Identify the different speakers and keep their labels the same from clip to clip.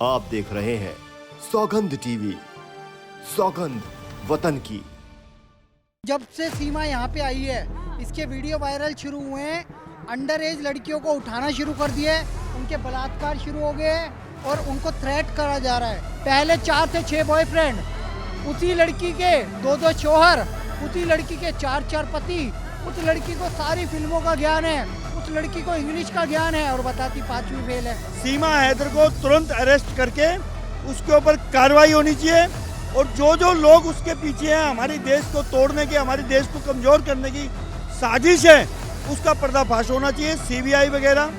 Speaker 1: आप देख रहे हैं सौगंध टीवी, सौगंध वतन की।
Speaker 2: जब से सीमा यहाँ पे आई है, इसके वीडियो वायरल शुरू हुए हैं। अंडर एज लड़कियों को उठाना शुरू कर दिए, उनके बलात्कार शुरू हो गए और उनको थ्रेट करा जा रहा है। पहले 4 से 6 बॉयफ्रेंड, उसी लड़की के 2-2 शौहर, उसी लड़की के 4-4 पति। उस लड़की को सारी फिल्मों का ज्ञान है, उस लड़की को इंग्लिश का ज्ञान है और बताती 5वीं फेल है।
Speaker 3: सीमा हैदर को तुरंत अरेस्ट करके उसके ऊपर कार्रवाई होनी चाहिए और जो लोग उसके पीछे हैं, हमारे देश को तोड़ने के, हमारे देश को कमजोर करने की साजिश है, उसका पर्दाफाश होना चाहिए। सीबीआई वगैरह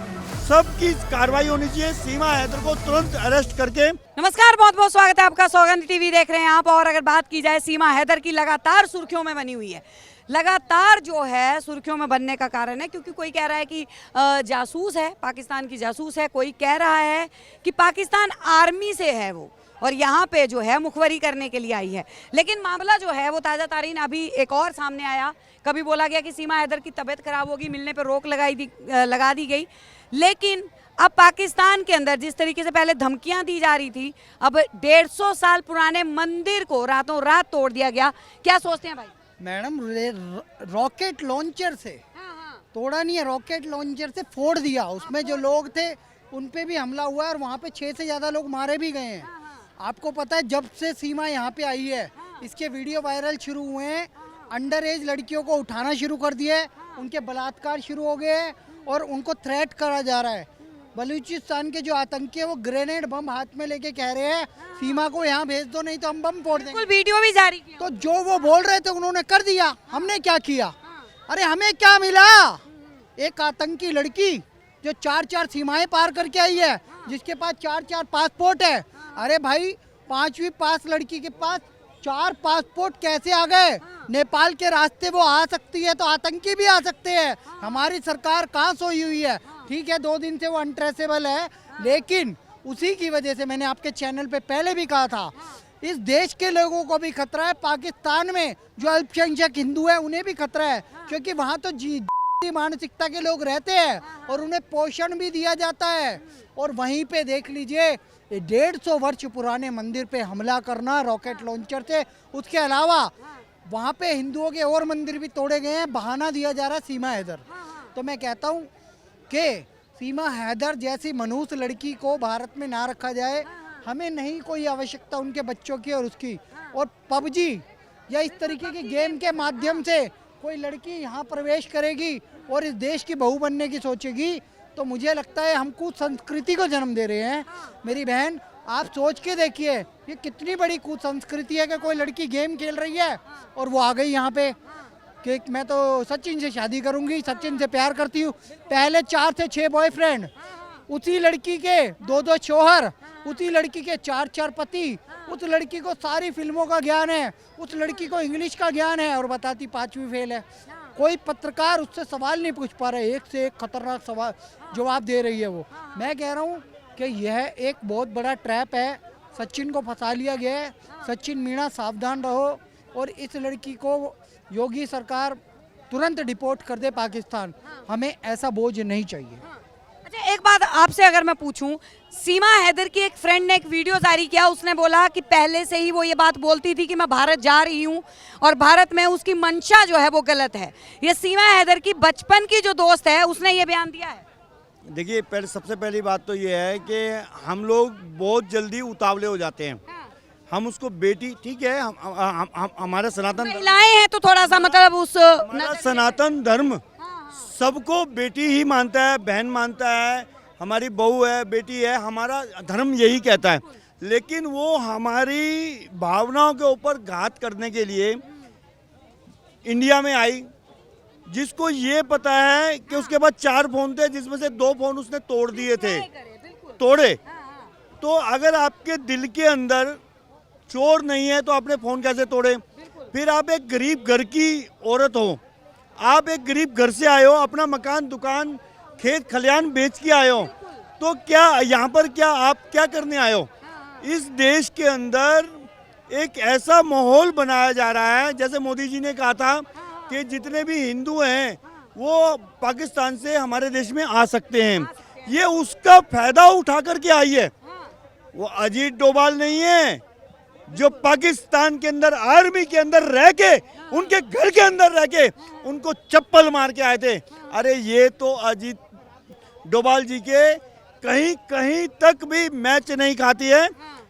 Speaker 3: सबकी कार्रवाई होनी चाहिए। सीमा हैदर को तुरंत अरेस्ट करके।
Speaker 4: नमस्कार, बहुत बहुत स्वागत है आपका। सौगंध टीवी देख रहे हैं आप। और अगर बात की जाए, सीमा हैदर की लगातार सुर्खियों में बनी हुई है। लगातार जो है सुर्खियों में बनने का कारण है क्योंकि कोई कह रहा है कि जासूस है, पाकिस्तान की जासूस है, कोई कह रहा है कि पाकिस्तान आर्मी से है वो और यहाँ पे जो है मुखबरी करने के लिए आई है। लेकिन मामला जो है वो ताज़ा तारीन अभी एक और सामने आया। कभी बोला गया कि सीमा हैदर की तबीयत खराब होगी, मिलने पर रोक लगा दी गई। लेकिन अब पाकिस्तान के अंदर जिस तरीके से पहले धमकियां दी जा रही थी, अब 150 साल पुराने मंदिर को रातों रात तोड़ दिया गया। क्या सोचते हैं भाई?
Speaker 2: मैडम, रॉकेट लॉन्चर से तोड़ा नहीं है, रॉकेट लॉन्चर से फोड़ दिया। उसमें जो लोग थे उन पे भी हमला हुआ है और वहाँ पे 6 से ज़्यादा लोग मारे भी गए हैं। आपको पता है, जब से सीमा यहाँ पे आई है, इसके वीडियो वायरल शुरू हुए हैं। अंडर एज लड़कियों को उठाना शुरू कर दिए, उनके बलात्कार शुरू हो गए और उनको थ्रेट करा जा रहा है। बलूचिस्तान के जो आतंकी है वो ग्रेनेड बम हाथ में लेके कह रहे हैं सीमा को यहाँ भेज दो, नहीं तो हम बम फोड़ देंगे।
Speaker 4: वीडियो भी जारी किया।
Speaker 2: तो जो वो बोल रहे थे उन्होंने कर दिया। हमने क्या किया? अरे हमें क्या मिला? एक आतंकी लड़की जो 4-4 सीमाएं पार करके आई है, जिसके पास 4-4 पासपोर्ट है। अरे भाई, 5वीं पास लड़की के पास 4 पासपोर्ट कैसे आ गए? नेपाल के रास्ते वो आ सकती है तो आतंकी भी आ सकते हैं। हमारी सरकार कहाँ सोई हुई है? ठीक है, 2 दिन से वो अनट्रेसेबल है, लेकिन उसी की वजह से मैंने आपके चैनल पे पहले भी कहा था, इस देश के लोगों को भी खतरा है। पाकिस्तान में जो अल्पसंख्यक हिंदू है उन्हें भी खतरा है, क्योंकि वहाँ तो मानसिकता के लोग रहते हैं और उन्हें पोषण भी दिया जाता है। और वहीं पे देख लीजिए, 150 वर्ष पुराने मंदिर पे हमला करना रॉकेट लॉन्चर से। उसके अलावा वहाँ पे हिंदुओं के और मंदिर भी तोड़े गए हैं। बहाना दिया जा रहा है सीमा हैदर। तो मैं कहता हूँ कि सीमा हैदर जैसी मनुष्य लड़की को भारत में ना रखा जाए। हमें नहीं कोई आवश्यकता उनके बच्चों की और उसकी। और पबजी या इस तरीके के गेम के माध्यम से कोई लड़की यहाँ प्रवेश करेगी और इस देश की बहू बनने की सोचेगी, तो मुझे लगता है हम कुछ संस्कृति को जन्म दे रहे हैं। मेरी बहन, आप सोच के देखिए, ये कितनी बड़ी कुसंस्कृति है कि कोई लड़की गेम खेल रही है और वो आ गई यहाँ पे कि मैं तो सचिन से शादी करूंगी, सचिन से प्यार करती हूँ। पहले 4 से 6 बॉयफ्रेंड, उसी लड़की के 2-2 शौहर, उसी लड़की के 4-4 पति। उस लड़की को सारी फिल्मों का ज्ञान है, उस लड़की को इंग्लिश का ज्ञान है और बताती 5वीं फेल है। कोई पत्रकार उससे सवाल नहीं पूछ पा रहे, एक से एक खतरनाक सवाल जवाब दे रही है वो। मैं कह रहा हूँ कि यह एक बहुत बड़ा ट्रैप है। सचिन को फंसा लिया गया है। सचिन मीणा, सावधान रहो और इस लड़की को योगी सरकार तुरंत डिपोर्ट कर दे पाकिस्तान। हमें ऐसा बोझ नहीं चाहिए।
Speaker 4: अच्छा, एक बात आपसे अगर मैं पूछूं, सीमा हैदर की एक फ्रेंड ने एक वीडियो जारी किया। उसने बोला कि पहले से ही वो ये बात बोलती थी कि मैं भारत जा रही हूं और भारत में उसकी मंशा जो है वो गलत है। ये सीमा हैदर की बचपन की जो दोस्त है उसने ये बयान दिया है।
Speaker 3: देखिए, सबसे पहली बात तो ये है कि हम लोग बहुत जल्दी उतावले हो जाते हैं। हम उसको बेटी, ठीक है, हमारा सनातन
Speaker 4: महिलाएं हैं तो थोड़ा सा मतलब उस
Speaker 3: सनातन धर्म सबको बेटी ही मानता है, बहन मानता है। हमारी बहू है, बेटी है, हमारा धर्म यही कहता है। लेकिन वो हमारी भावनाओं के ऊपर घात करने के लिए इंडिया में आई, जिसको ये पता है कि उसके पास 4 फोन थे, जिसमें से 2 फोन उसने तोड़ दिए थे, तोड़े। तो अगर आपके दिल के अंदर चोर नहीं है तो आपने फोन कैसे तोड़े? फिर आप एक गरीब घर की औरत हो, आप एक गरीब घर से आए हो, अपना मकान, दुकान, खेत खलियान बेच के आए हो, तो क्या यहाँ पर क्या आप क्या करने आए हो? इस देश के अंदर एक ऐसा माहौल बनाया जा रहा है, जैसे मोदी जी ने कहा था कि जितने भी हिंदू हैं वो पाकिस्तान से हमारे देश में आ सकते हैं। ये उसका फायदा उठा करके आई है। वो अजीत डोभाल नहीं है जो पाकिस्तान के अंदर आर्मी के अंदर रह के, उनके घर के अंदर रह के उनको चप्पल मार के आए थे। अरे ये तो अजीत डोभाल जी के कहीं कहीं तक भी मैच नहीं खाती है।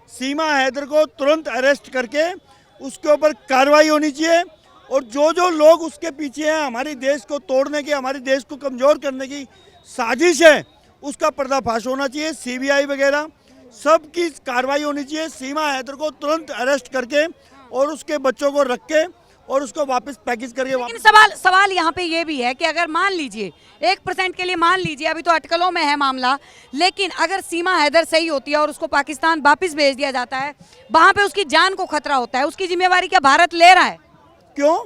Speaker 3: सीमा हैदर को तुरंत अरेस्ट करके उसके ऊपर कार्रवाई होनी चाहिए, और जो लोग उसके पीछे हैं, हमारे देश को तोड़ने की, हमारे देश को कमज़ोर करने की साजिश है, उसका पर्दाफाश होना चाहिए। सीबीआई वगैरह सबकी कार्रवाई होनी चाहिए। सीमा हैदर को तुरंत अरेस्ट करके और उसके बच्चों को रख के और उसको वापस पैकेज करके
Speaker 4: लेकिन सवाल यहाँ पे ये भी है कि अगर मान लीजिए 1% के लिए मान लीजिए, अभी तो अटकलों में है मामला, लेकिन अगर सीमा हैदर सही होती है और उसको पाकिस्तान वापस भेज दिया जाता है, वहां पे उसकी जान को खतरा होता है, उसकी जिम्मेवारी क्या भारत ले रहा है?
Speaker 3: क्यों?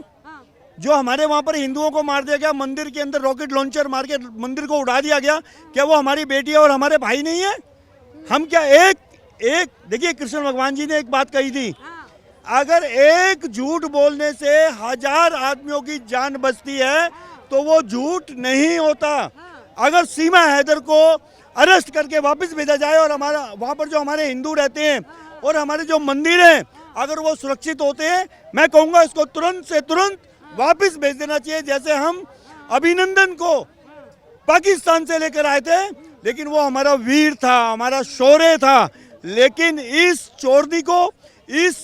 Speaker 3: जो हमारे वहां पर हिंदुओं को मार दिया गया, मंदिर के अंदर रॉकेट लॉन्चर मार के मंदिर को उड़ा दिया गया, क्या वो हमारी बेटी है और हमारे भाई नहीं है? हम क्या एक देखिए, कृष्ण भगवान जी ने एक बात कही थी, अगर एक झूठ बोलने से 1000 आदमियों की जान बचती है तो वो झूठ नहीं होता। अगर सीमा हैदर को अरेस्ट करके वापस भेजा जाए और हमारा वहाँ पर जो हमारे हिंदू रहते हैं और हमारे जो मंदिर हैं, अगर वो सुरक्षित होते हैं, मैं कहूँगा इसको तुरंत से तुरंत वापस भेज देना चाहिए। जैसे हम अभिनंदन को पाकिस्तान से लेकर आए थे, लेकिन वो हमारा वीर था, हमारा शौर्य था, लेकिन इस चोरनी को, इस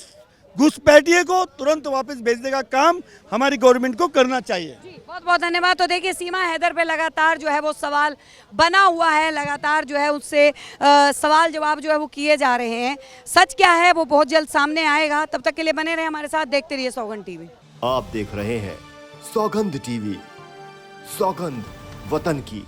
Speaker 3: घुसपैठिए को तुरंत वापस भेजने का काम हमारी गवर्नमेंट को करना चाहिए।
Speaker 4: जी, बहुत बहुत धन्यवाद। तो देखिए, सीमा हैदर पे लगातार जो है वो सवाल बना हुआ है, लगातार जो है उससे सवाल जवाब जो है वो किए जा रहे हैं। सच क्या है वो बहुत जल्द सामने आएगा। तब तक के लिए बने रहे हमारे साथ, देखते रहिए सौगंध टीवी।
Speaker 1: आप देख रहे हैं सौगंध टीवी, सौगंध वतन की।